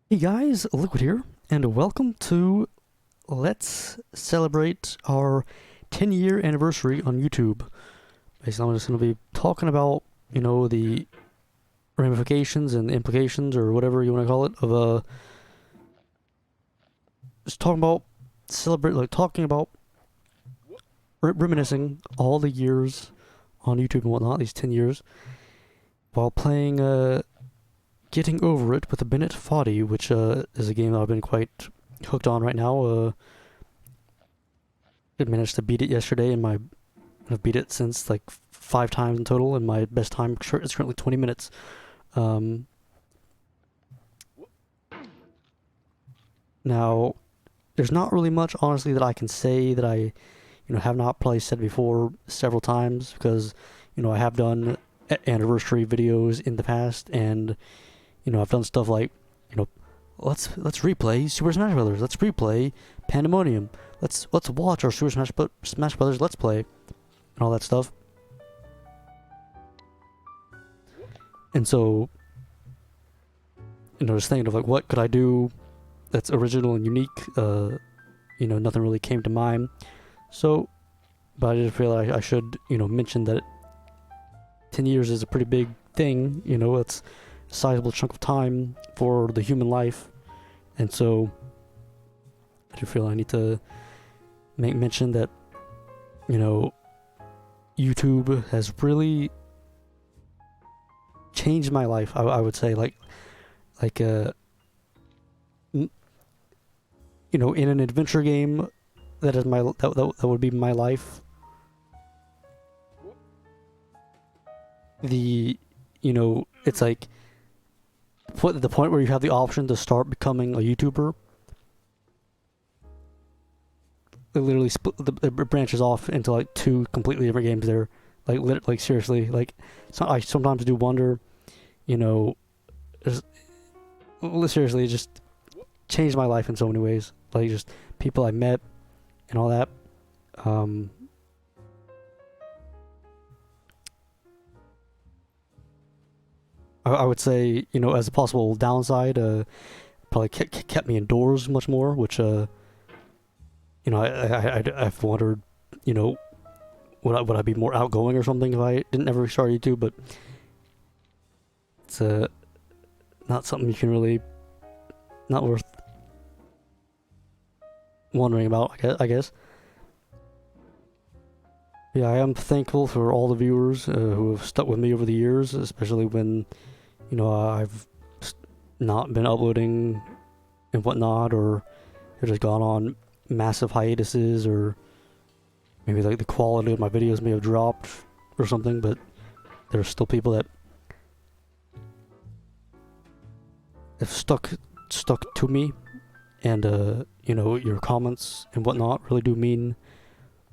Hey guys, Liquid here, and welcome to Let's Celebrate our 10-year anniversary on YouTube. Basically, I'm just going to be talking about, the ramifications and implications, or whatever you want to call it, of, just talking about reminiscing all the years on YouTube and whatnot, these 10 years, while playing, Getting Over It with the Bennett Foddy, which is a game that I've been quite hooked on right now. I managed to beat it yesterday, and I've beat it since like 5 times in total, and my best time is currently 20 minutes. Now, there's not really much, honestly, that I can say that I, have not probably said before several times, because, I have done anniversary videos in the past, and I've done stuff like, let's replay Super Smash Brothers. Let's replay Pandemonium. Let's watch our Super Smash Brothers Let's Play and all that stuff. And so, just thinking of like, what could I do that's original and unique? Nothing really came to mind. So, but I just feel like I should, mention that 10 years is a pretty big thing. It's a sizable chunk of time for the human life. And so, I do feel I need to make mention that, YouTube has really changed my life. I would say, in an adventure game, that is that would be my life. It's like the point where you have the option to start becoming a YouTuber. It literally it branches off into like 2 completely different games there. Like seriously, I sometimes do wonder, seriously, it just changed my life in so many ways. Like, just people I met and all that. I would say, as a possible downside, probably kept me indoors much more, which, I've wondered, would I be more outgoing or something if I didn't ever start YouTube? But it's not something you can really, not worth wondering about, I guess. Yeah, I am thankful for all the viewers who have stuck with me over the years, especially when, I've not been uploading and whatnot, or have just gone on massive hiatuses, or maybe like the quality of my videos may have dropped or something, but there's still people that have stuck to me, and your comments and whatnot really do mean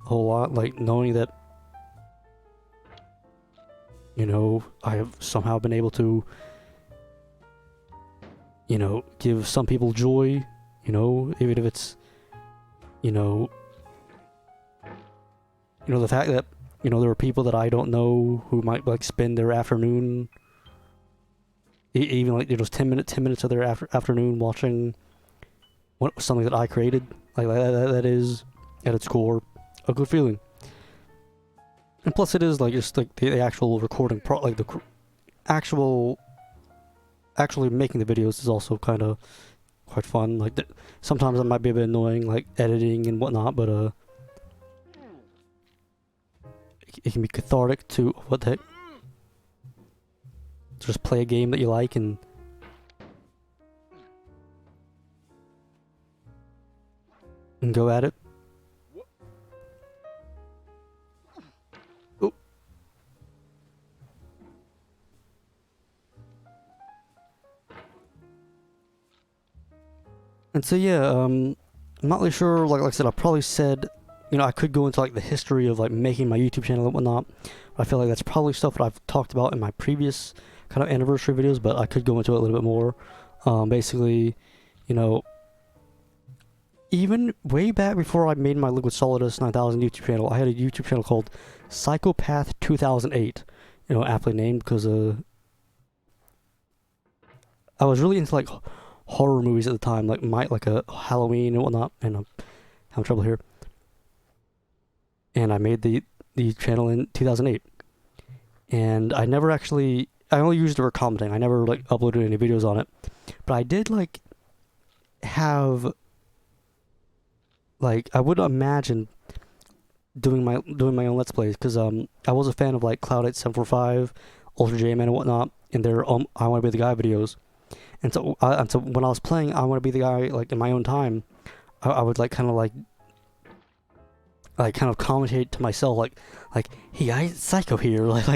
a whole lot. Like, knowing that I have somehow been able to give some people joy, even if it's the fact that there are people that I don't know who might like spend their afternoon, even like 10 minutes of their afternoon watching something that I created. Like that is at its core a good feeling. And plus, it is like just like the actual recording, actually making the videos is also kind of quite fun. Like, sometimes it might be a bit annoying, like editing and whatnot, but it can be cathartic to what the heck. Just play a game that you like and go at it. Oh. And so yeah, I'm not really sure. Like I said, I probably said, I could go into like the history of like making my YouTube channel and whatnot. I feel like that's probably stuff that I've talked about in my previous kind of anniversary videos, but I could go into it a little bit more. Basically, even way back before I made my Liquid Solidus 9000 YouTube channel, I had a YouTube channel called Psychopath 2008. Aptly named because I was really into like horror movies at the time, like a Halloween and whatnot. And I'm having trouble here. And I made the channel in 2008. And I only used it for commenting. I never like uploaded any videos on it. But I did like have, like, I would imagine doing my own Let's Plays, because I was a fan of like Cloud8745, Ultra J-Man and whatnot, and their I Want to Be the Guy videos. And so when I was playing I Want to Be the Guy, like in my own time, I would like kind of commentate to myself, like hey, I psycho here, and that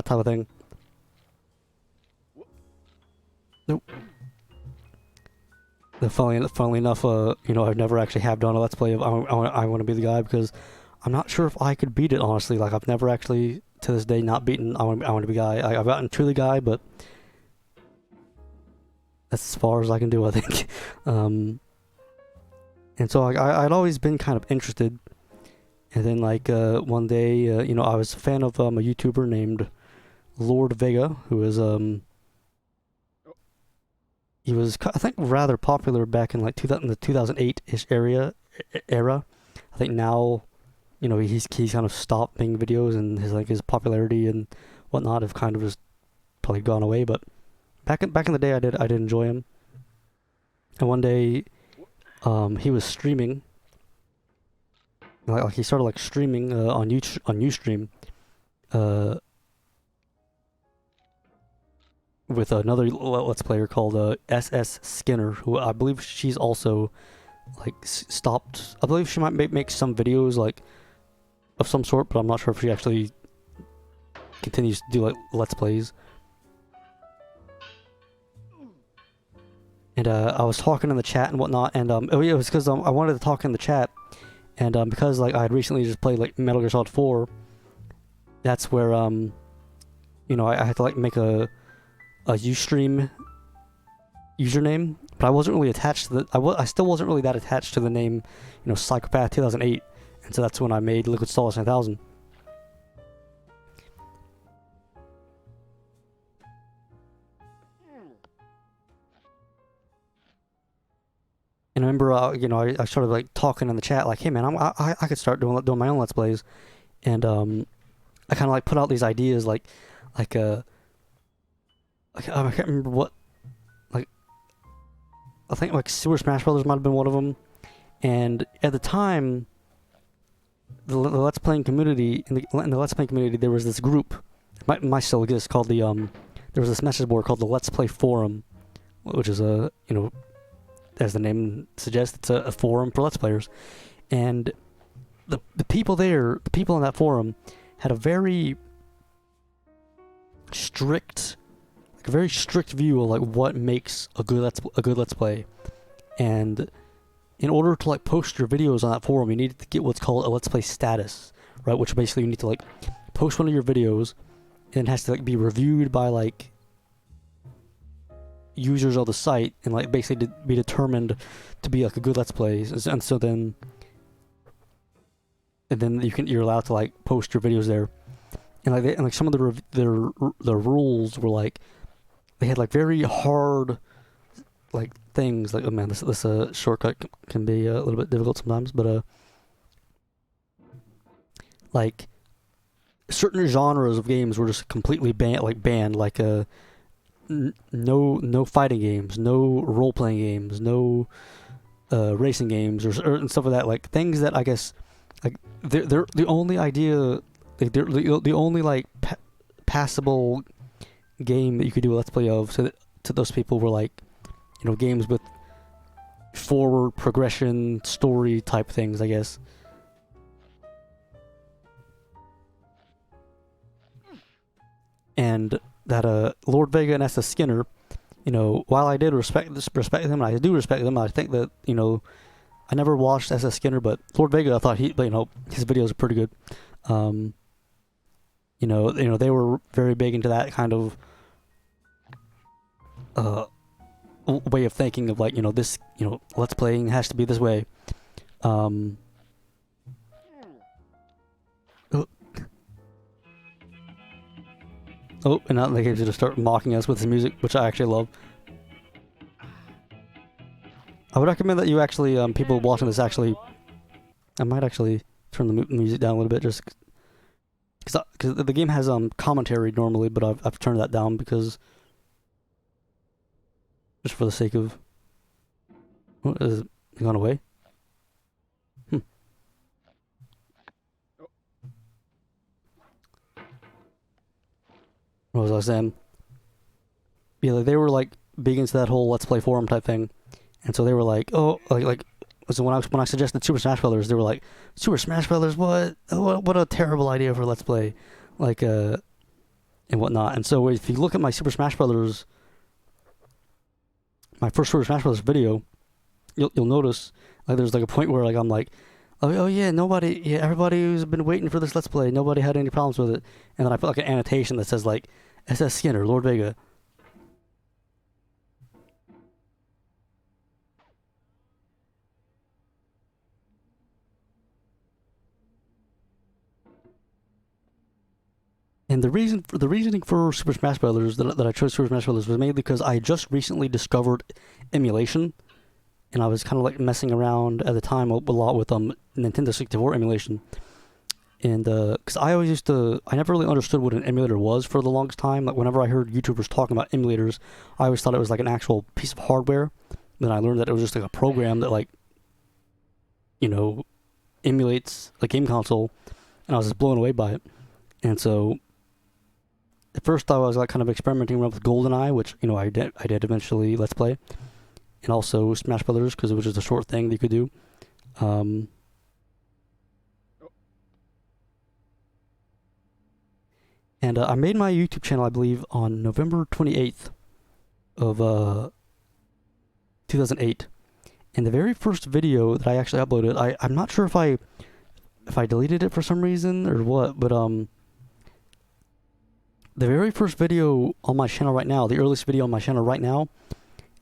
type of thing. Nope. Funnily enough, I've never actually have done a Let's Play of I Want to Be the Guy, because I'm not sure if I could beat it, honestly. Like, I've never actually, to this day, not beaten I Want to Be the Guy. I've gotten Truly Guy, but that's as far as I can do, I think. And so I'd always been kind of interested. And then, one day, I was a fan of a YouTuber named Lord Vega, who is, he was, I think, rather popular back in like the 2008-ish era. I think now, he's kind of stopped making videos, and his popularity and whatnot have kind of just probably gone away. But back in the day, I did enjoy him. And one day, he was streaming. Like he started like streaming on Ustream, with another Let's Player called SS Skinner, who I believe she's also like stopped. I believe she might make some videos like of some sort, but I'm not sure if she actually continues to do like Let's Plays. And I was talking in the chat and whatnot, and it was because I wanted to talk in the chat, and because like I had recently just played like Metal Gear Solid 4, that's where I had to like make a Ustream username, but I wasn't really attached to the. I still wasn't really that attached to the name, Psychopath 2008, and so that's when I made Liquid Solace 9000. And I remember, I started like talking in the chat, like, hey man, I could start doing my own Let's Plays, and I kind of like put out these ideas, like I can't remember what, like, I think like Super Smash Brothers might have been one of them. And at the time, the Let's Playing community, in the Let's Play community, there was this group, might still exist, called there was this message board called the Let's Play Forum, which is as the name suggests, it's a forum for Let's Players. And the people there, the people in that forum, had a very strict view of like what makes a good Let's Play. And in order to like post your videos on that forum, you need to get what's called a Let's Play status, right? Which basically you need to like post one of your videos, and it has to like be reviewed by like users of the site, and like basically be determined to be like a good Let's Play. And so then you're allowed to like post your videos there. And like some of the rules were like, they had like very hard like things, like, oh man, this shortcut can be a little bit difficult sometimes, but like certain genres of games were just completely banned, like no fighting games, no role-playing games, no racing games, or stuff like that, like things that I guess like they're the only idea, like they're the only like passable game that you could do a Let's Play of, so that to those people were like, games with forward progression story type things, I guess. And that Lord Vega and SS Skinner, while I did respect him, and I do respect them, I think that I never watched SS Skinner, but Lord Vega, I thought his videos are pretty good. They were very big into that kind of way of thinking of like, this, Let's Playing has to be this way. Oh, and now they just start mocking us with his music, which I actually love. I would recommend that you actually, people watching this actually, I might actually turn the music down a little bit just because the game has commentary normally, but I've turned that down because just for the sake of, what is it gone away? What was I saying? Yeah, like, they were like big into that whole Let's Play forum type thing, and so they were like, oh, so when I suggested Super Smash Brothers, they were like, Super Smash Brothers, what a terrible idea for Let's Play, like and whatnot. And so if you look at my Super Smash Brothers, my first Super Smash Brothers video, you'll notice like there's like a point where like I'm like, oh yeah, everybody who's been waiting for this Let's Play, nobody had any problems with it, and then I put like an annotation that says like SS Skinner, Lord Vega. And the reasoning for Super Smash Brothers that I chose Super Smash Brothers was mainly because I just recently discovered emulation, and I was kind of like messing around at the time a lot with Nintendo 64 emulation, and because I never really understood what an emulator was for the longest time. Like whenever I heard YouTubers talking about emulators, I always thought it was like an actual piece of hardware. Then I learned that it was just like a program that like, emulates a game console, and I was just blown away by it. And so at first I was like kind of experimenting around with GoldenEye, which I did eventually Let's Play, and also Smash Brothers because it was just a short thing that you could do. And I made my YouTube channel, I believe, on November 28th of 2008. And the very first video that I actually uploaded, I'm not sure if I deleted it for some reason or what, but the very first video on my channel right now, the earliest video on my channel right now,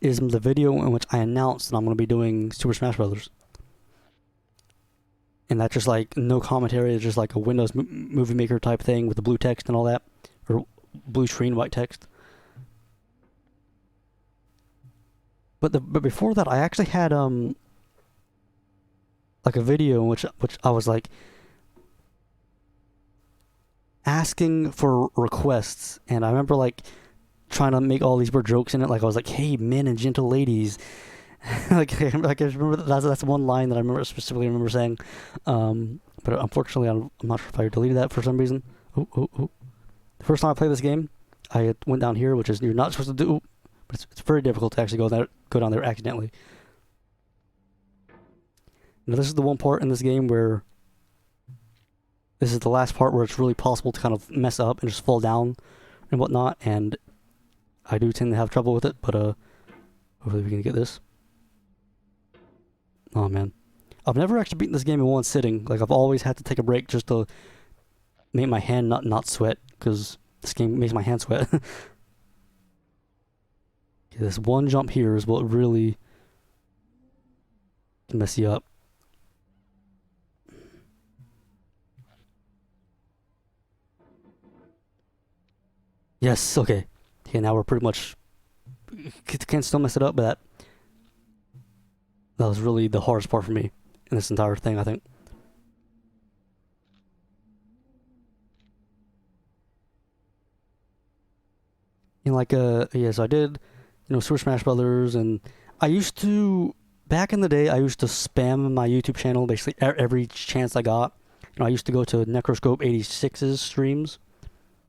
is the video in which I announced that I'm going to be doing Super Smash Brothers. And that's just like no commentary, it's just like a Windows Movie Maker type thing with the blue text and all that, or blue screen, white text. But before that, I actually had like a video in which I was like asking for requests, and I remember like trying to make all these weird jokes in it. Like I was like, "Hey, men and gentle ladies," like I remember that's one line that I specifically remember saying. But unfortunately, I'm not sure if I deleted that for some reason. Oh! The first time I played this game, I went down here, which is you're not supposed to do, but it's very difficult to actually go down there accidentally. Now this is the one part in this game where this is the last part where it's really possible to kind of mess up and just fall down and whatnot, and I do tend to have trouble with it, but hopefully we can get this. Oh man, I've never actually beaten this game in one sitting. Like I've always had to take a break just to make my hand not sweat, because this game makes my hand sweat. Okay, this one jump here is what really can mess you up. Yes, okay. Okay, now we're pretty much can still mess it up, but that was really the hardest part for me in this entire thing, I think. And like yeah, so I did, Super Smash Brothers, and I used to back in the day I used to spam my YouTube channel basically every chance I got. I used to go to Necroscope 86's streams,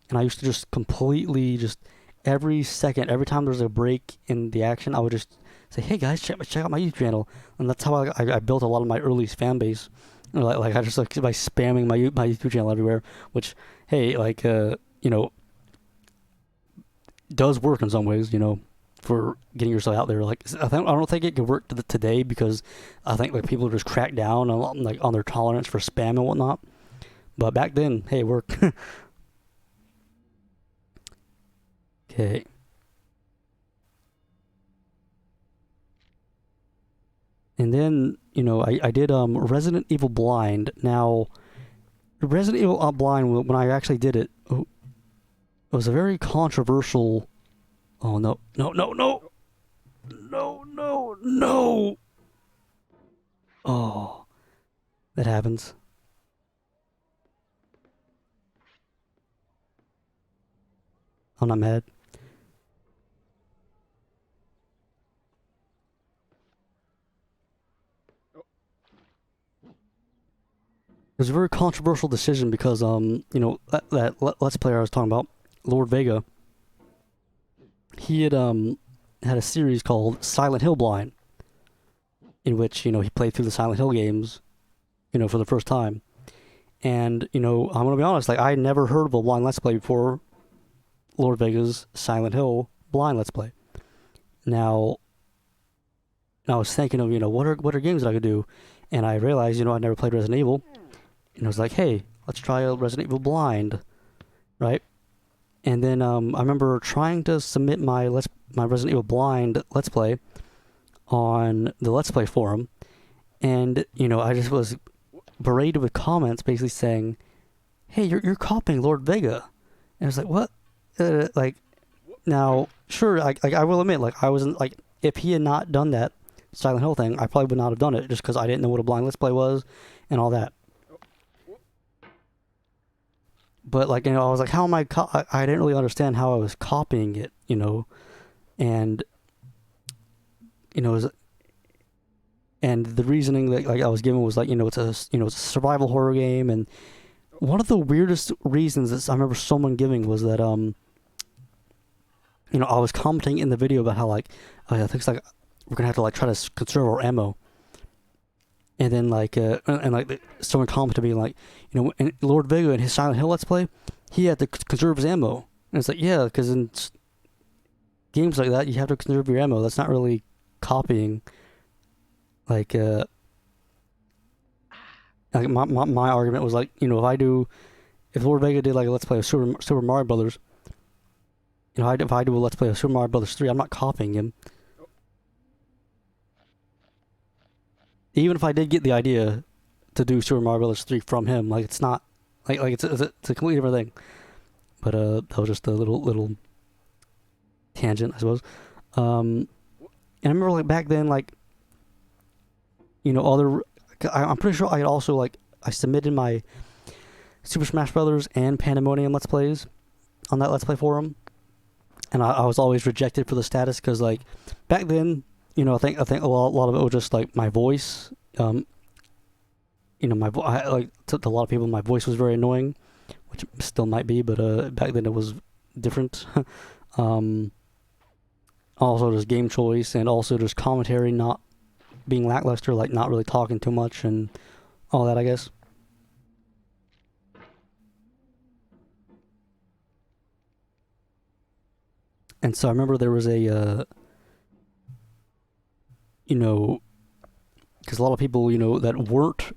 and I used to just completely every time there was a break in the action, I would just say, "Hey guys, check out my YouTube channel," and that's how I built a lot of my early fan base. Like I just by spamming my YouTube channel everywhere, which hey, does work in some ways, for getting yourself out there. Like I don't think it could work today because I think like people just crack down on their tolerance for spam and whatnot. But back then, hey, it worked. Okay. And then, I did Resident Evil Blind. Now, Resident Evil Blind, when I actually did it, it was a very controversial... Oh, no. Oh, that happens. I'm not mad. It was a very controversial decision because that Let's Player I was talking about, Lord Vega, he had a series called Silent Hill Blind, in which he played through the Silent Hill games, for the first time. And I'm gonna be honest, like I had never heard of a blind Let's Play before Lord Vega's Silent Hill Blind Let's Play. Now, I was thinking of what are games that I could do, and I realized I'd never played Resident Evil, and I was like, hey, let's try a Resident Evil Blind, right? And then I remember trying to submit my Resident Evil Blind Let's Play on the Let's Play forum, and I just was berated with comments basically saying, "Hey, you're copying Lord Vega," and I was like, "What?" Like, now, sure, I will admit, like I wasn't like if he had not done that Silent Hill thing, I probably would not have done it just because I didn't know what a blind Let's Play was and all that. But like I was like, how am I? I didn't really understand how I was copying it, and and the reasoning that like I was given was like it's a survival horror game, and one of the weirdest reasons that I remember someone giving was that I was commenting in the video about how like I think it's like we're gonna have to like try to conserve our ammo, and then like someone commented to me like and Lord Vega in his Silent Hill Let's Play, he had to conserve his ammo, and it's like yeah, because in games like that you have to conserve your ammo. That's not really copying. Like my argument was like if Lord Vega did like a Let's Play of Super Mario Brothers, if I do a Let's Play of Super Mario Brothers 3, I'm not copying him. Even if I did get the idea to do Super Mario Brothers 3 from him, like it's not like it's a completely different thing. But that was just a little tangent, I suppose. And I remember like back then, like I'm pretty sure I had also like I submitted my Super Smash Brothers and Pandemonium Let's Plays on that Let's Play forum, and I was always rejected for the status because like back then I think a lot of it was just like my voice. Like to a lot of people my voice was very annoying, which it still might be, but back then it was different. Also just game choice, and also just commentary not being lackluster, like not really talking too much and all that, I guess. And so I remember there was a because a lot of people that weren't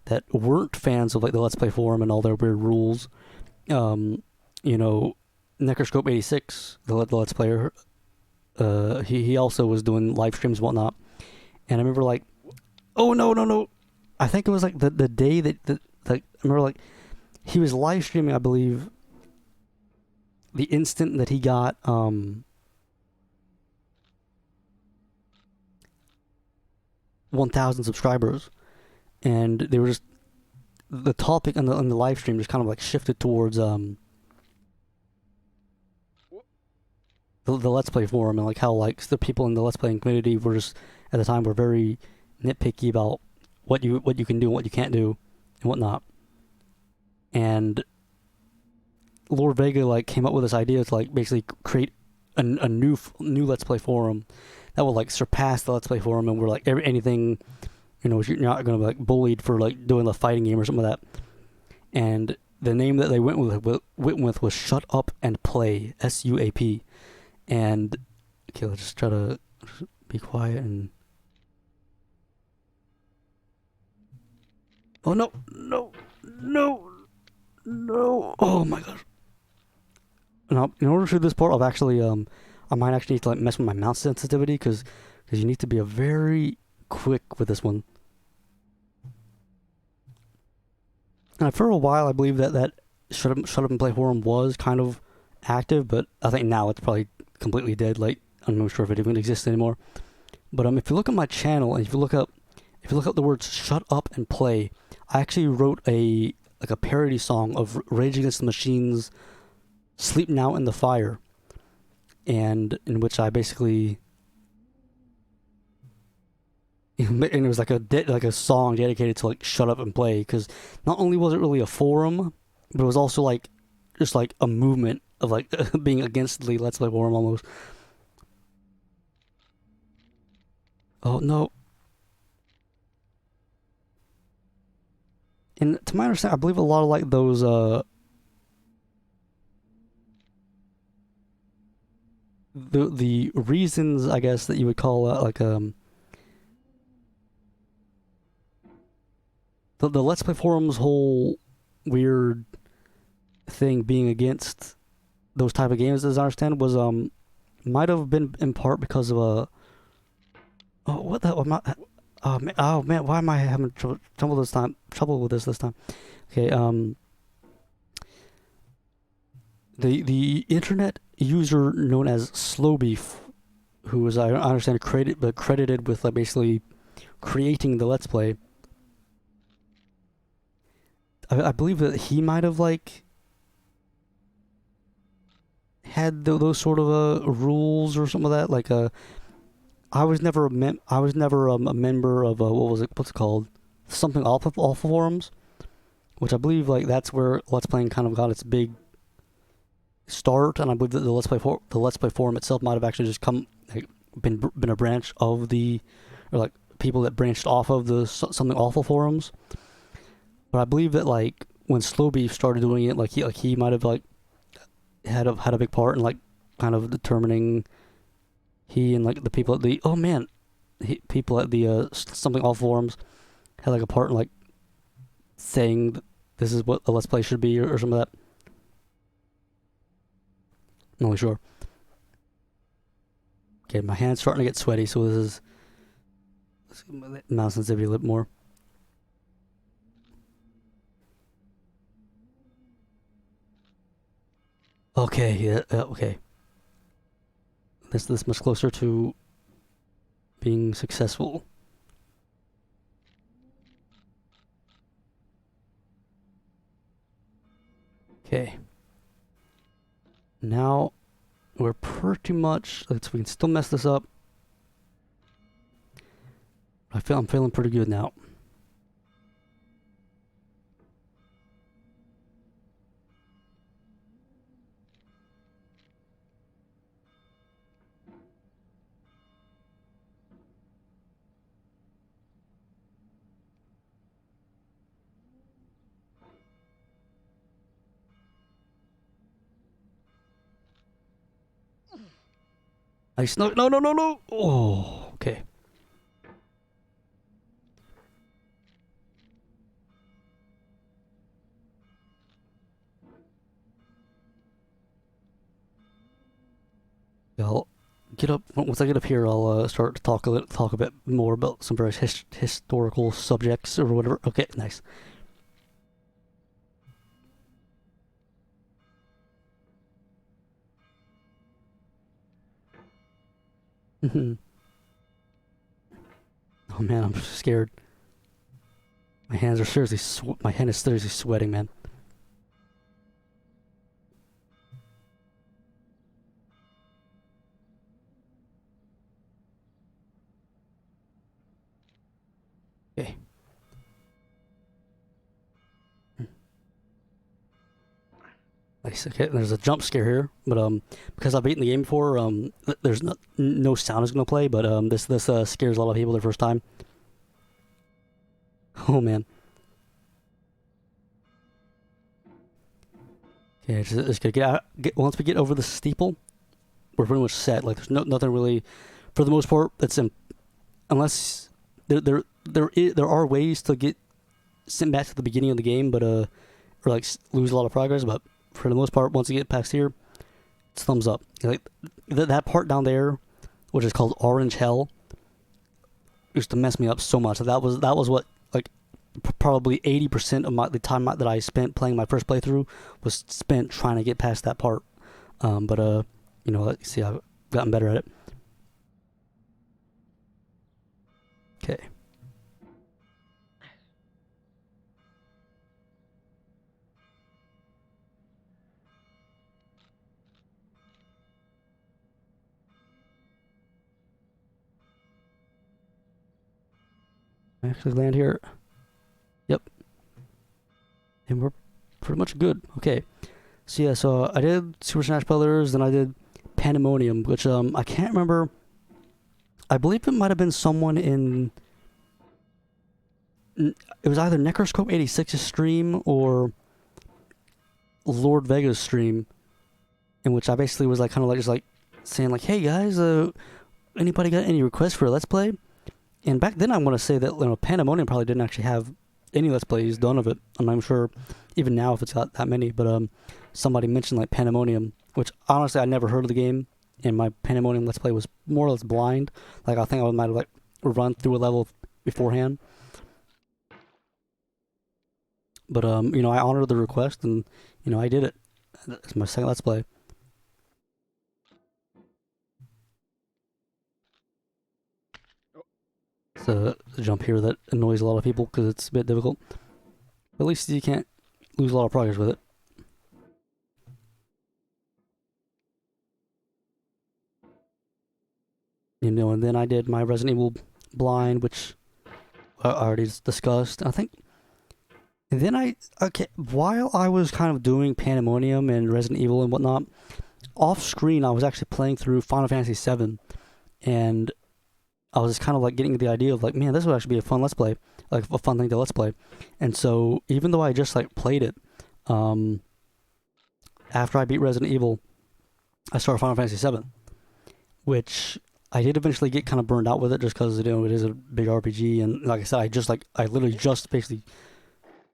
that weren't fans of like the Let's Play forum and all their weird rules. Necroscope 86, the Let's Player, he also was doing live streams and whatnot, and I remember like, oh no, I think it was like the day that I remember like he was live streaming, I believe, the instant that he got 1,000 subscribers, and they were just the topic on the live stream just kind of like shifted towards the Let's Play forum, and like how like the people in the Let's Playing community were just at the time were very nitpicky about what you can do and what you can't do and whatnot. And Lord Vega like came up with this idea to like basically create a new Let's Play forum that will like surpass the Let's Play forum, and where like anything you're not gonna be like bullied for like doing the fighting game or something like that. And the name that they went with was Shut Up and Play, SUAP. And okay, let's just try to be quiet and. Oh no! Oh my gosh! Now, in order to do this part, I might actually need to like mess with my mouse sensitivity because you need to be very quick with this one. And for a while, I believe that Shut Up and Play forum was kind of active, but I think now it's probably completely dead. Like I'm not sure if it even exists anymore. But if you look at my channel and if you look up if you look up the words "shut up and play," I actually wrote a parody song of Rage Against the Machine's "Sleep Now in the Fire," and in which I basically, and it was like a song dedicated to like "shut up and play," because not only was it really a forum, but it was also like just like a movement of like being against the Let's Play forum almost. Oh no. And to my understanding, I believe a lot of like those the reasons, I guess, that you would call like the Let's Play forum's whole weird thing being against those type of games, as I understand, was might have been in part because of oh, what the, oh man, why am I having trouble this time? Trouble with this time? Okay, the internet user known as Slowbeef, who is, I understand, credited with like basically creating the Let's Play. I believe that he might have like had those sort of rules or something like that. Like I was never a member of what's it called, something awful forums, which I believe like that's where Let's Playing kind of got its big start, and I believe that the Let's Play forum itself might have actually just been a branch of or like people that branched off of the something awful forums. But I believe that like when Slowbeef started doing it, like he might have like had a big part in like kind of determining, he and like the people at the people at the something awful forums had like a part in like saying that this is what a Let's Play should be, or some of that. Not really sure. Okay, my hand's starting to get sweaty, so let's get my mouse sensitivity a little bit more. Okay, yeah, okay. This much closer to being successful. Okay. Now we're pretty much, we can still mess this up. I'm feeling pretty good now. I snuck. No. Oh, okay. Yeah, I'll get up. Once I get up here, I'll start to talk a bit more about some various historical subjects or whatever. Okay, nice. Oh man, I'm scared. My hand is seriously sweating, man. Okay. Nice. Okay, there's a jump scare here, but because I've beaten the game before, there's no sound is gonna play, but this scares a lot of people their first time. Oh man. Okay, just gonna once we get over the steeple, we're pretty much set. Like there's nothing really, for the most part, that's unless there are ways to get sent back to the beginning of the game, but or like lose a lot of progress. But for the most part, once you get past here, it's thumbs up. Like that part down there, which is called Orange Hell, used to mess me up so much. That was what like probably 80% of the time that I spent playing my first playthrough was spent trying to get past that part. But you know, see, I've gotten better at it. Okay. I actually land here. Yep. And we're pretty much good. Okay. So yeah, so I did Super Smash Brothers, then I did Pandemonium, which I can't remember. I believe it might have been someone in. It was either Necroscope 86's stream or Lord Vega's stream, in which I basically was like kind of like just like saying like, "Hey guys, anybody got any requests for a Let's Play?" And back then I want to say that Pandemonium probably didn't actually have any Let's Plays done of it. I'm not even sure even now if it's got that many, but somebody mentioned like Pandemonium, which honestly I never heard of the game, and my Pandemonium Let's Play was more or less blind. Like I think I might have like run through a level beforehand. But I honored the request and I did it. It's my second Let's Play. It's a jump here that annoys a lot of people because it's a bit difficult. But at least you can't lose a lot of progress with it. And then I did my Resident Evil blind, which I already discussed. I think. And then while I was kind of doing Pandemonium and Resident Evil and whatnot, off screen I was actually playing through Final Fantasy VII, and I was just kind of like getting the idea of like, man, this would actually be a fun Let's Play, like a fun thing to Let's Play. And so even though I just like played it, after I beat Resident Evil, I started Final Fantasy VII, which I did eventually get kind of burned out with it just because it is a big RPG, and like I said, I literally just basically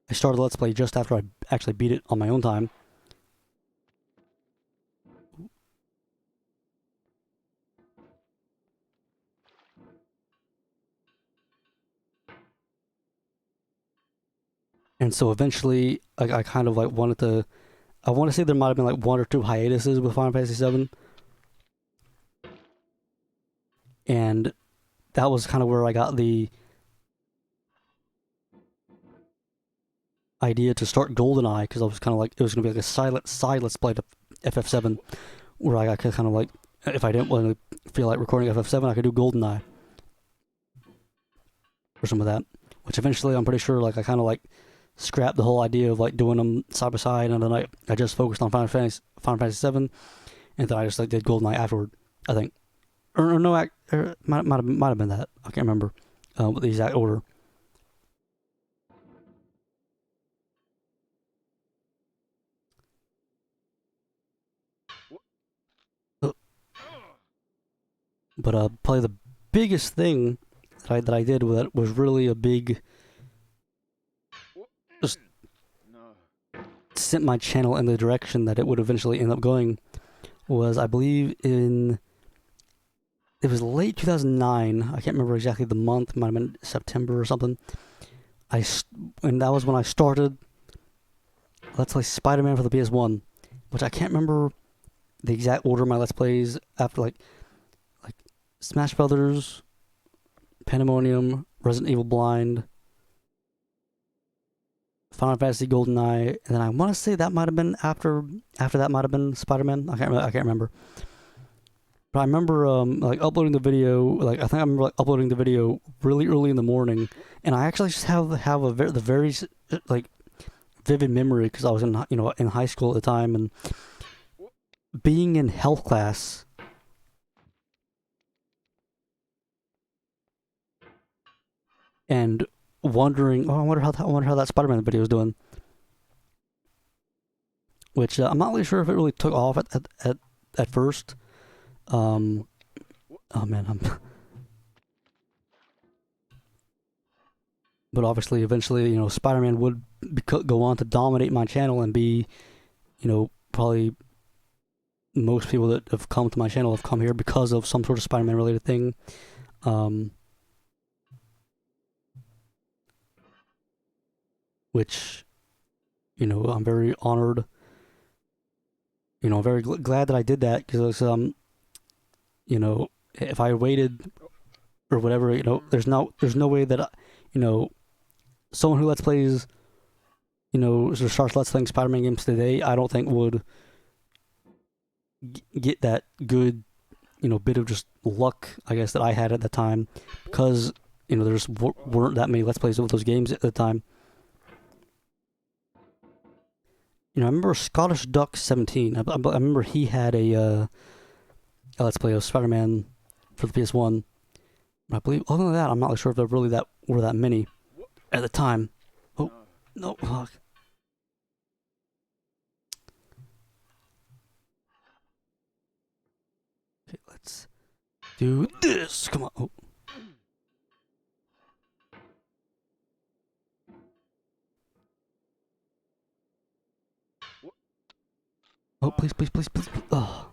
I started Let's Play just after I actually beat it on my own time. And so eventually, I kind of like wanted to. I want to say there might have been like one or two hiatuses with Final Fantasy VII, and that was kind of where I got the idea to start GoldenEye, because I was kind of like it was going to be like a silent side Let's Play to FF7, where I could kind of like, if I didn't want to feel like recording FF7, I could do GoldenEye or some of that. Which eventually, I'm pretty sure like I kind of like scrapped the whole idea of like doing them side by side, and then I just focused on Final Fantasy VII, and then I just like did GoldenEye afterward. I think, or no, might have been that. I can't remember what the exact order. But probably the biggest thing that I did with it was really a big, just sent my channel in the direction that it would eventually end up going. Was I believe it was late 2009. I can't remember exactly the month. It might have been September or something. And that was when I started Let's Play Spider-Man for the PS1, which I can't remember the exact order of my Let's Plays after like Smash Brothers, Pandemonium, Resident Evil Blind, Final Fantasy GoldenEye, and then I want to say that might have been after that might have been Spider-Man. I can't remember. But I remember like uploading the video. Like I think I remember like uploading the video really early in the morning, and I actually just have the very like vivid memory because I was in in high school at the time, and being in health class. And wondering, I wonder how that Spider-Man video is doing. Which I'm not really sure if it really took off at first. Oh man, but obviously, eventually, Spider-Man would go on to dominate my channel and be, probably most people that have come to my channel have come here because of some sort of Spider-Man related thing. Which, I'm very honored. I'm very glad that I did that because, if I waited or whatever, there's no way that, someone who Let's Plays, starts Let's Playing Spider-Man games today, I don't think would get that good, bit of just luck, I guess, that I had at the time, because you know, there just weren't that many Let's Plays of those games at the time. You know, I remember Scottish Duck 17. I remember he had a Let's Play of Spider-Man for the PS1. I believe, other than that, I'm not really sure if there really were that many at the time. Oh, no, fuck. Okay, let's do this. Come on. Oh. Oh, please, please, please, please. Oh.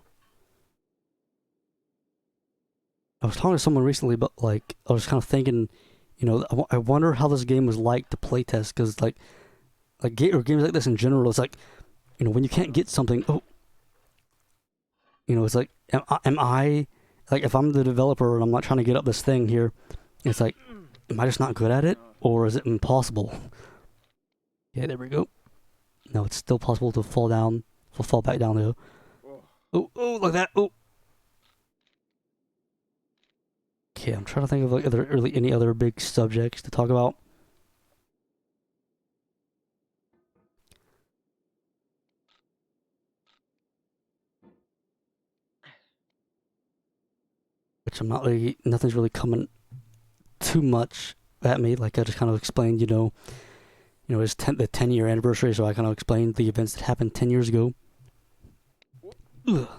I was talking to someone recently, but like, I was kind of thinking, you know, I wonder how this game was like to playtest, because like games like this in general, it's like, you know, when you can't get something, oh, you know, it's like, am I, like, if I'm the developer and I'm not trying to get up this thing here, it's like, am I just not good at it, or is it impossible? Yeah, there we go. No, it's still possible to fall back down though. Oh, oh, like that. Oh. Okay, I'm trying to think of like any other big subjects to talk about. Which I'm not really, nothing's really coming too much at me. Like I just kind of explained, it's the 10-year anniversary, so I kind of explained the events that happened 10 years ago. Ugh.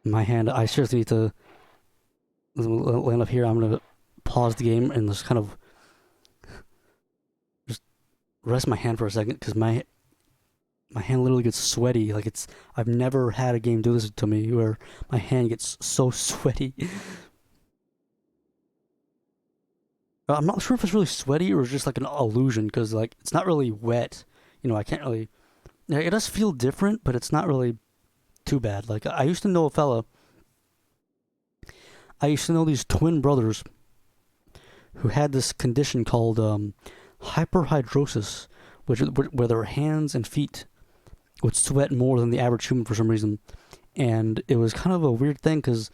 My hand, I seriously need to land up here. I'm gonna pause the game and just kind of just rest my hand for a second, because my hand literally gets sweaty. Like I've never had a game do this to me where my hand gets so sweaty. I'm not sure if it's really sweaty or just like an illusion, because like it's not really wet. You know, I can't really. Yeah, it does feel different, but it's not really too bad. Like I used to know a fella. I used to know these twin brothers who had this condition called hyperhidrosis, where their hands and feet would sweat more than the average human for some reason, and it was kind of a weird thing, because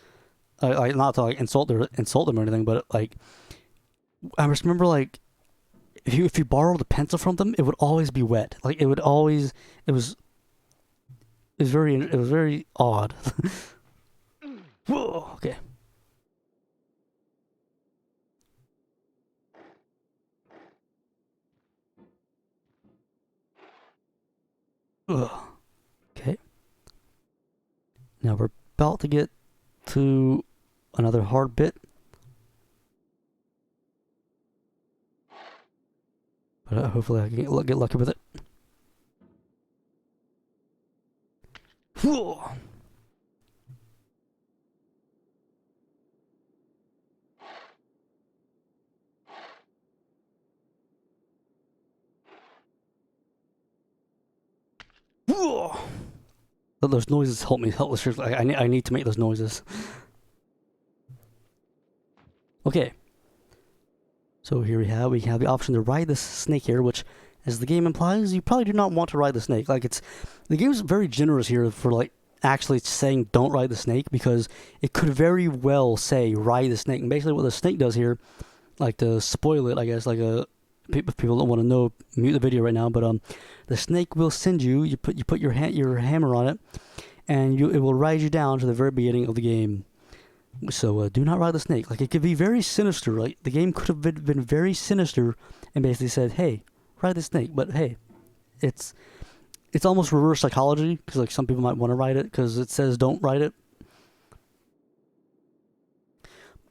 I not to like insult them or anything, but like I just remember like if you borrowed a pencil from them, it would always be wet. Like it was very odd. Whoa, okay. Ugh. Okay. Now we're about to get to another hard bit. But hopefully I can get lucky with it. Whoa. Whoa. Those noises help me. I need to make those noises. Okay. So here we have the option to ride this snake here, which, as the game implies, you probably do not want to ride the snake. Like the game's very generous here for like actually saying don't ride the snake, because it could very well say ride the snake. And basically what the snake does here, like to spoil it, I guess, like if people don't want to know, mute the video right now, but the snake will send you put your hammer on it, and it will ride you down to the very beginning of the game. So do not ride the snake. Like it could be very sinister. Like the game could have been very sinister and basically said, "Hey, ride the snake." But hey, it's almost reverse psychology, because like some people might want to ride it because it says don't ride it.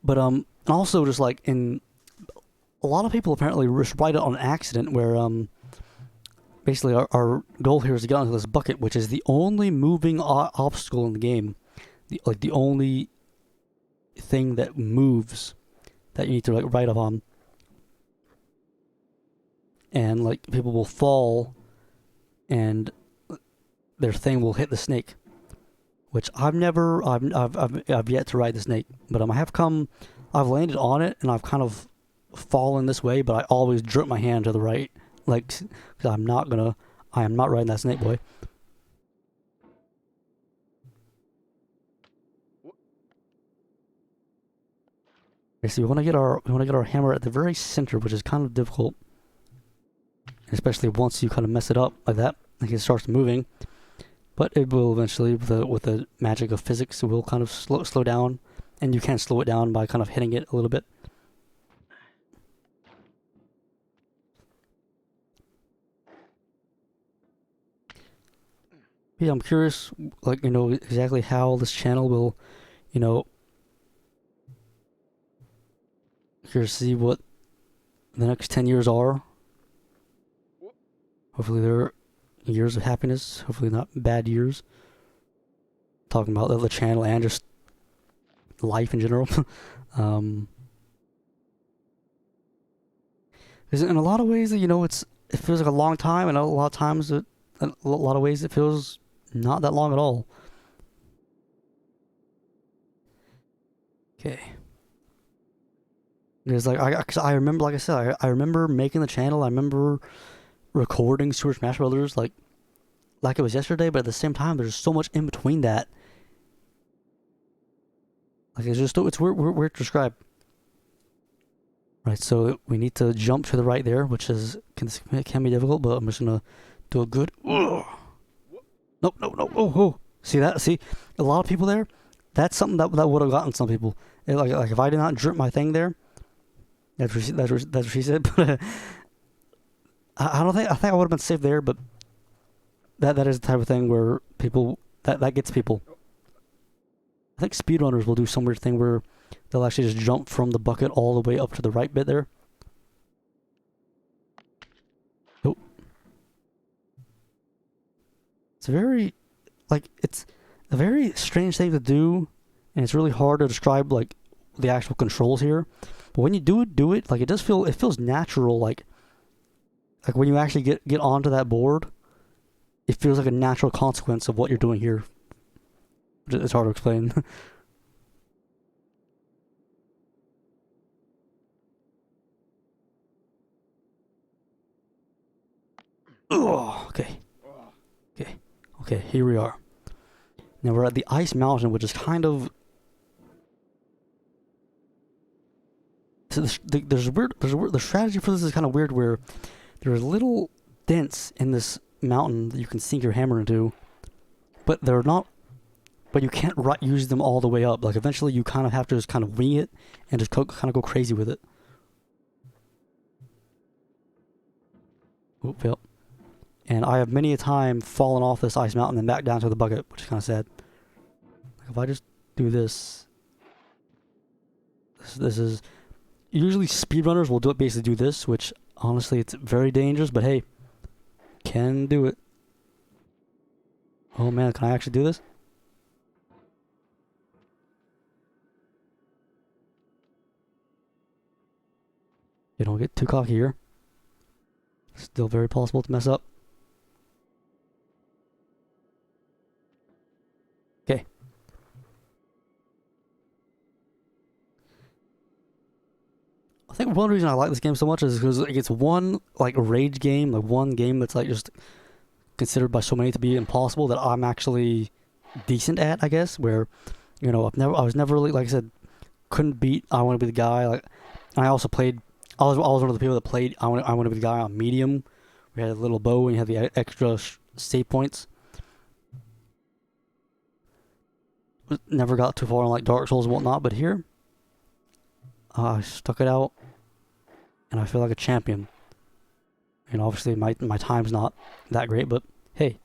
But also just like in a lot of people apparently just ride it on accident, where basically our goal here is to get onto this bucket, which is the only moving obstacle in the game. The only thing that moves that you need to like ride up on, and like people will fall and their thing will hit the snake, which I've yet to ride the snake, but I've landed on it and I've kind of fallen this way, but I always jerk my hand to the right, like, because I am not riding that snake, boy. Okay, so we want to get our hammer at the very center, which is kind of difficult, especially once you kind of mess it up like that, like it starts moving. But it will eventually, with the magic of physics, it will kind of slow down, and you can slow it down by kind of hitting it a little bit. Yeah, I'm curious, like, exactly how this channel will, curious to see what the next 10 years are. Hopefully they're years of happiness, hopefully not bad years. Talking about the channel and just life in general. Because in a lot of ways, it feels like a long time, and a lot of times, in a lot of ways, it feels not that long at all. Okay. Because I remember, like I said, I remember making the channel. I remember recording Super Smash Brothers like it was yesterday. But at the same time, there's so much in between that. Like it's weird to describe. Right, so we need to jump to the right there, which can be difficult. But I'm just gonna do a good. Ugh. Nope. Oh. See that? See, a lot of people there. That's something that would have gotten some people. Like if I did not drip my thing there. That's what she said. But I don't think I would have been safe there. But that is the type of thing where people that gets people. I think speedrunners will do some weird thing where they'll actually just jump from the bucket all the way up to the right bit there. Oh. It's a very strange thing to do, and it's really hard to describe like the actual controls here. But when you do it, like it feels natural, like when you actually get onto that board, it feels like a natural consequence of what you're doing here. It's hard to explain. Oh, okay, here we are. Now we're at the Ice Mountain, which is kind of... So the strategy for this is kind of weird, where there's little dents in this mountain that you can sink your hammer into, but they're not... But you can't use them all the way up. Like, eventually you kind of have to just kind of wing it and just kind of go crazy with it. Oop, fail. And I have many a time fallen off this ice mountain and back down to the bucket, which is kind of sad. Like, if I just do this... This is... Usually speedrunners will basically do this, which, honestly, it's very dangerous, but hey, can do it. Oh man, can I actually do this? You don't get too cocky here. Still very possible to mess up. Okay. I think one reason I like this game so much is because it's one like rage game, like one game that's like just considered by so many to be impossible that I'm actually decent at, I guess. Where, I was never really, like I said, couldn't beat I Want to Be the Guy. Like, and I also played. I was one of the people that played I Want to Be the Guy on medium. We had a little bow and you had the extra save points. Never got too far on like Dark Souls and whatnot, but here, I stuck it out, and I feel like a champion. And obviously my time's not that great, but hey,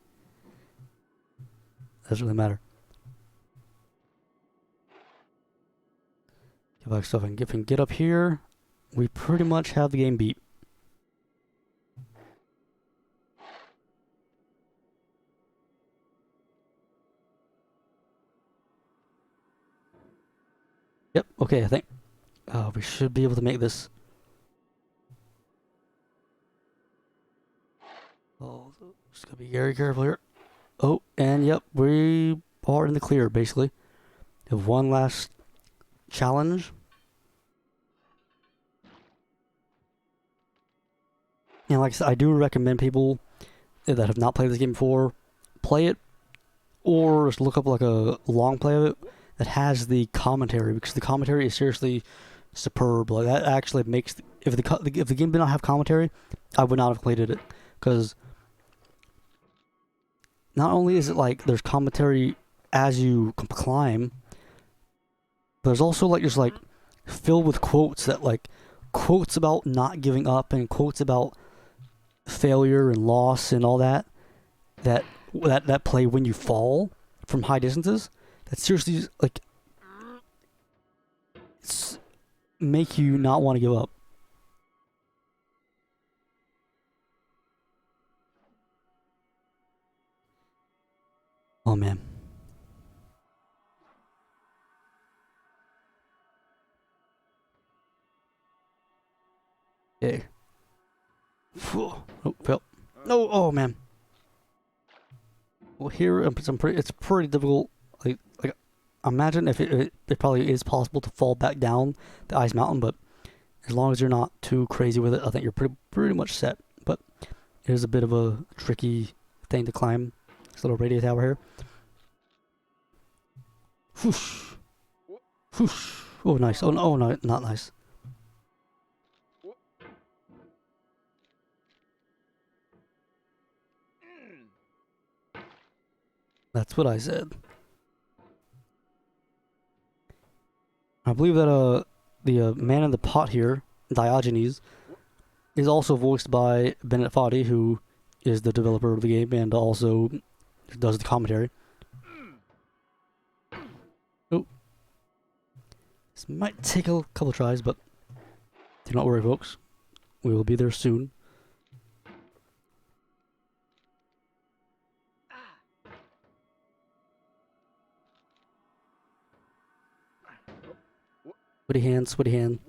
doesn't really matter. If I can get up here, we pretty much have the game beat. Yep, okay, I think we should be able to make this. Oh, just gotta be very careful here. Oh, and yep, we are in the clear, basically. We have one last challenge. And like I said, I do recommend people that have not played this game before, play it, or just look up like a long play of it that has the commentary, because the commentary is seriously superb. Like that actually makes if the game did not have commentary, I would not have played it because not only is it like there's commentary as you climb, but there's also like just like filled with quotes that like quotes about not giving up and quotes about failure and loss and all that that play when you fall from high distances. That seriously like make you not want to give up. Oh man. Okay. Oh, fail. No. Oh man. Well, here it's pretty difficult. Like imagine if it probably is possible to fall back down the ice mountain, but as long as you're not too crazy with it, I think you're pretty much set. But it is a bit of a tricky thing to climb. This little radio tower here. Whoosh. Whoosh. Oh, nice. Oh, no, not nice. That's what I said. I believe that the man in the pot here, Diogenes, is also voiced by Bennett Foddy, who is the developer of the game and also does the commentary. Oh, this might take a couple tries, but do not worry, folks. We will be there soon. Sweaty hand, sweaty hand.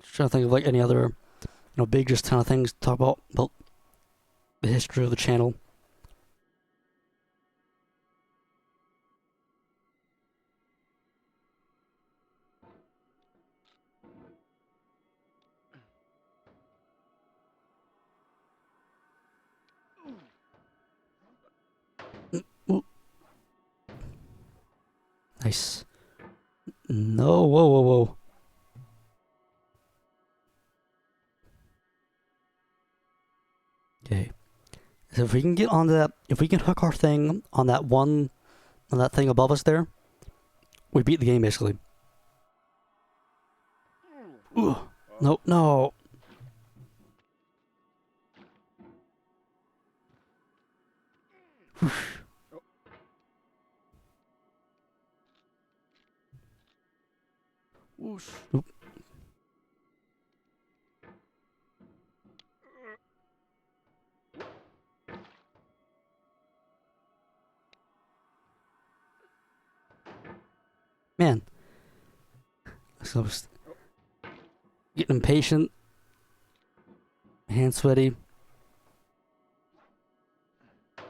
Just trying to think of like any other, big just kind of things to talk about the history of the channel. Ooh. Nice. No, whoa. Okay. So if we can get onto that, if we can hook our thing on that thing above us there, we beat the game basically. Ooh. No, no. Whoosh. Oop. Man. So I was getting impatient. Hand sweaty.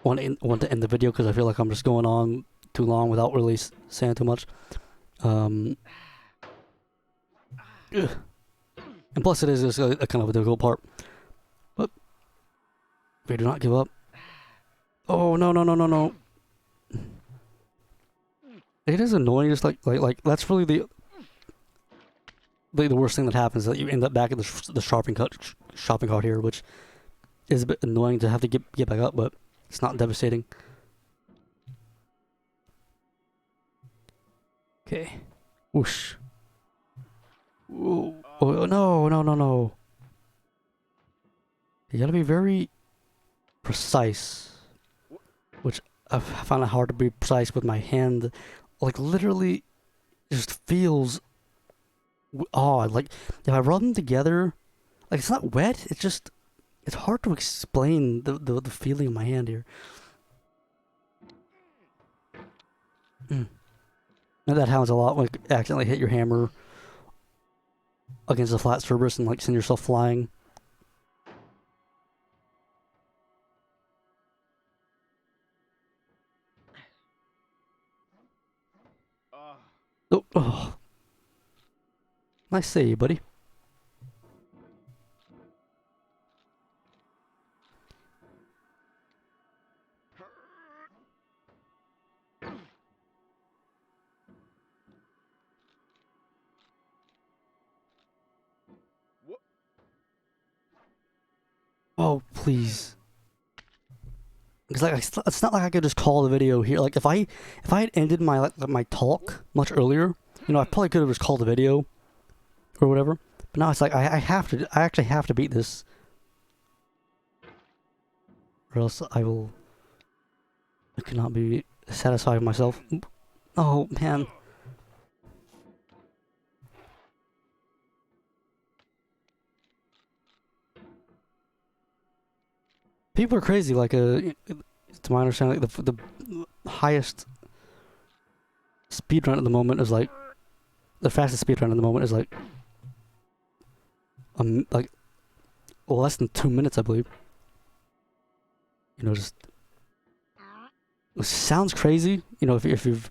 Want to end the video because I feel like I'm just going on too long without really saying too much. And plus it is just a kind of a difficult part. But we do not give up. Oh no. It is annoying. Just like that's really the worst thing that happens, that you end up back at the shopping cart here, which is a bit annoying to have to get back up, but it's not devastating. Okay. Whoosh. Ooh. Oh no. You gotta be very precise, which I found it hard to be precise with my hand. Like literally, just feels odd. Like if I rub them together, like it's not wet. It's hard to explain the feeling of my hand here. And that happens a lot when you accidentally hit your hammer against a flat surface and like send yourself flying. Oh. Nice save, buddy. Oh, please. Because like it's not like I could just call the video here. Like if I had ended my my talk much earlier, you know, I probably could have just called the video or whatever. But now it's like I actually have to beat this, or else I cannot be satisfied with myself. Oh man. People are crazy. Like, to my understanding, the highest speedrun at the moment is like the fastest speedrun at the moment is like like less than 2 minutes, I believe. You know, just it sounds crazy. You know, if you've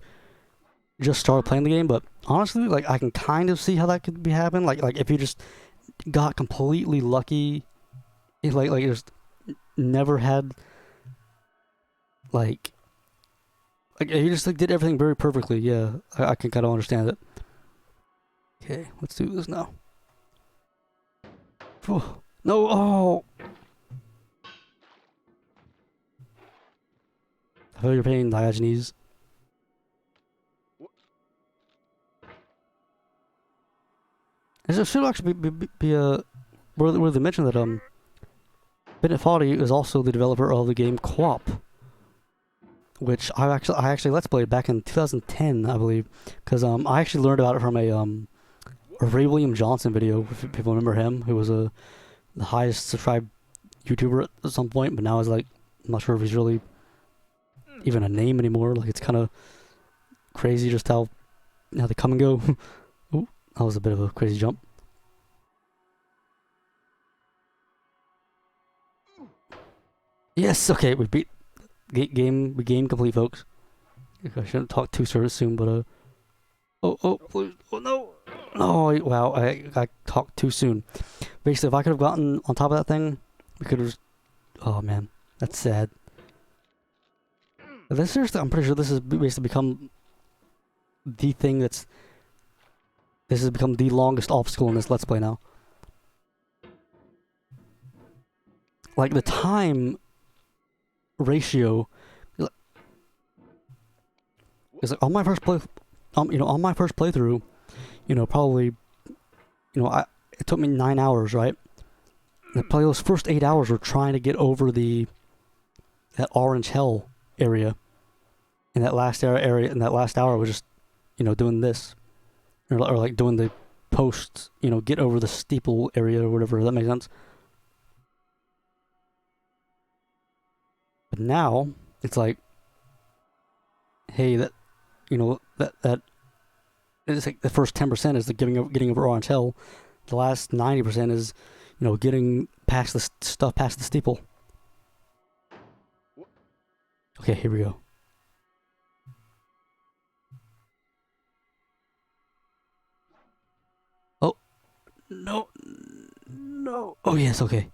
just started playing the game, but honestly, like I can kind of see how that could be happening. Like if you just got completely lucky, like just never had like you just like did everything very perfectly. Yeah, I can kind of understand it. Okay, let's do this now. Oh, no, oh! I feel your pain, Diogenes. It should actually be where they mentioned that Bennett Foddy is also the developer of the game Co-op, which I actually let's played back in 2010, I believe, because I actually learned about it from a Ray William Johnson video, if people remember him, who was the highest subscribed YouTuber at some point, but now is like, I'm not sure if he's really even a name anymore. Like it's kind of crazy just how they come and go. Ooh, that was a bit of a crazy jump. Yes, okay, we beat game complete, folks. I shouldn't talk too soon, but oh no, no, wow, I talked too soon. Basically, if I could have gotten on top of that thing, we could have. Oh man, that's sad. This seriously, I'm pretty sure this has basically become the thing this has become the longest obstacle in this Let's Play now. Like the time ratio is like on my first on my first playthrough, probably, it took me 9 hours, right? And probably those first 8 hours were trying to get over that orange hell area, and that last hour was just, doing this, or like doing the post, get over the steeple area or whatever. That makes sense. But now it's like, hey, that it's like the first 10% is the getting over orange hell. The last 90% is, getting past the stuff past the steeple. Okay, here we go. Oh, no. Oh yes, okay.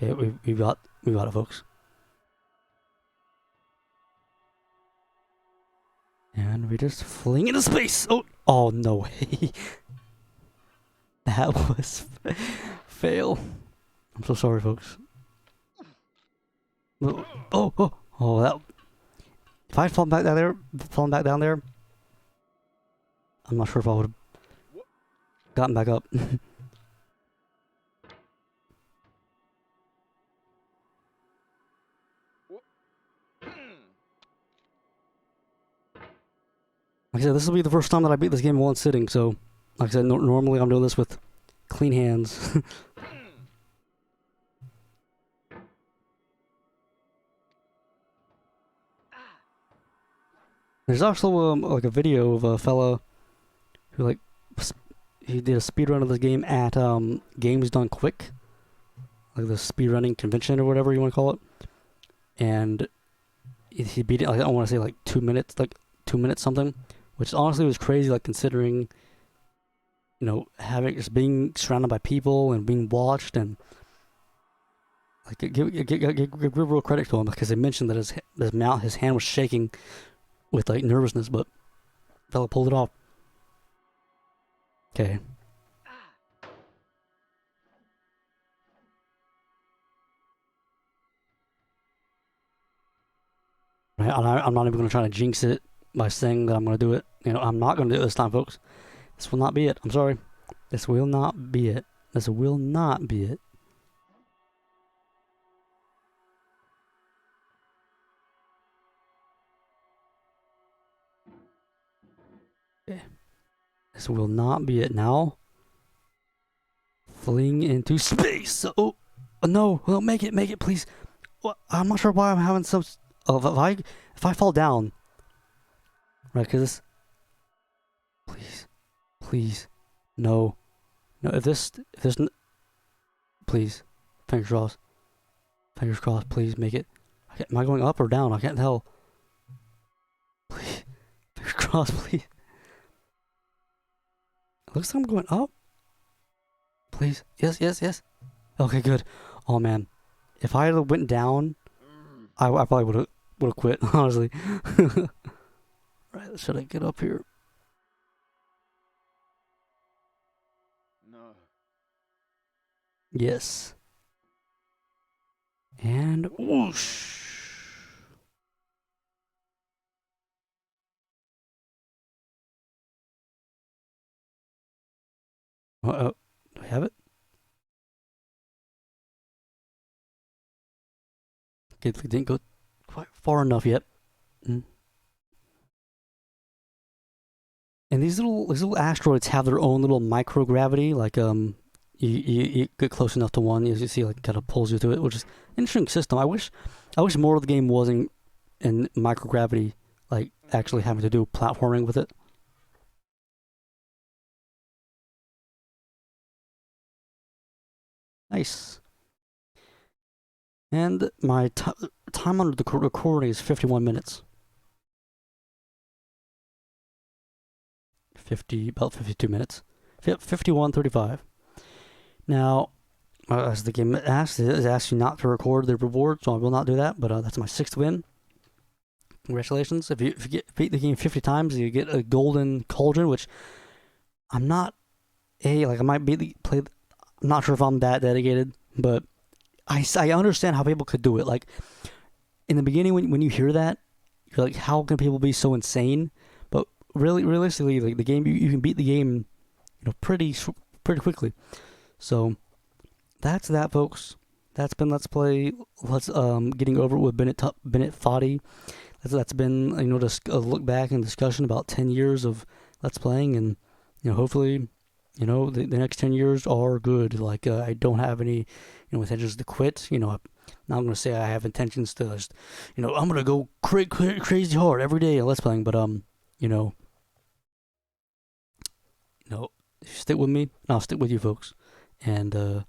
Okay, we got it, folks. And we just fling into space. Oh no way. That was fail. I'm so sorry, folks. That. If I had fallen back down there, I'm not sure if I would have gotten back up. Like I said, this will be the first time that I beat this game in one sitting, so, like I said, normally I'm doing this with clean hands. There's also, like a video of a fella who, like, he did a speedrun of this game at, Games Done Quick. Like the speedrunning convention or whatever you want to call it. And he beat it, like, I don't want to say, like, 2 minutes, like, 2 minutes something. Which honestly was crazy, like, considering, just being surrounded by people and being watched, and like give real credit to him, because they mentioned that his hand was shaking with like nervousness, but fella pulled it off. Okay. Right? I'm not even going to try to jinx it by saying that I'm going to do it. You know, I'm not going to do it this time, folks. This will not be it. I'm sorry. This will not be it. This will not be it. Okay. This will not be it now. Fling into space. Oh, no, make it, please. What? I'm not sure why I'm having some. Oh, if I fall down, right? Because please, no. If this, please, fingers crossed, please make it. Am I going up or down? I can't tell. Please, fingers crossed, please. It looks like I'm going up. Please, yes. Okay, good. Oh man, if I had went down, I probably would have quit. Honestly. Right, should I get up here? No. Yes. And whoosh. Do I have it? Okay, it didn't go quite far enough yet. Mm. And these little asteroids have their own little microgravity. Like you get close enough to one, as you see, like kind of pulls you to it, which is an interesting system. I wish more of the game wasn't in microgravity, like actually having to do platforming with it. Nice. And my time under the recording is 51 minutes. About 52 minutes. 51:35. Now, as the game asks, it asks you not to record the reward, so I will not do that. But that's my 6th win. Congratulations! If you beat the game 50 times, you get a golden cauldron, which I'm not I might play. I'm not sure if I'm that dedicated, but I understand how people could do it. Like in the beginning, when you hear that, you're like, how can people be so insane? But really, realistically, like the game, you can beat the game, pretty quickly. So that's that, folks. That's been Let's Play. Getting over it with Bennett Foddy. That's been just a look back and discussion about 10 years of Let's Playing, and hopefully, the next 10 years are good. Like I don't have any intentions to quit. I'm not going to say I have intentions to just I'm going to go crazy hard every day at Let's Playing, but stick with me, and I'll stick with you folks. And to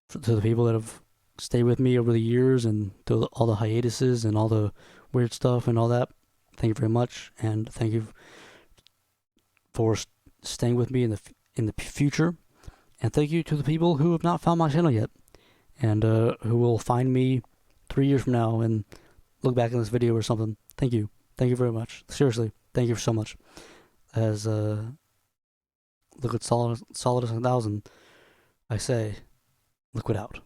the people that have stayed with me over the years and through all the hiatuses and all the weird stuff and all that, thank you very much, and thank you for staying with me in the future. And thank you to the people who have not found my channel yet, and who will find me 3 years from now and look back in this video or something. Thank you very much. Seriously, thank you so much. As look at solid as 1,000, I say, liquid out.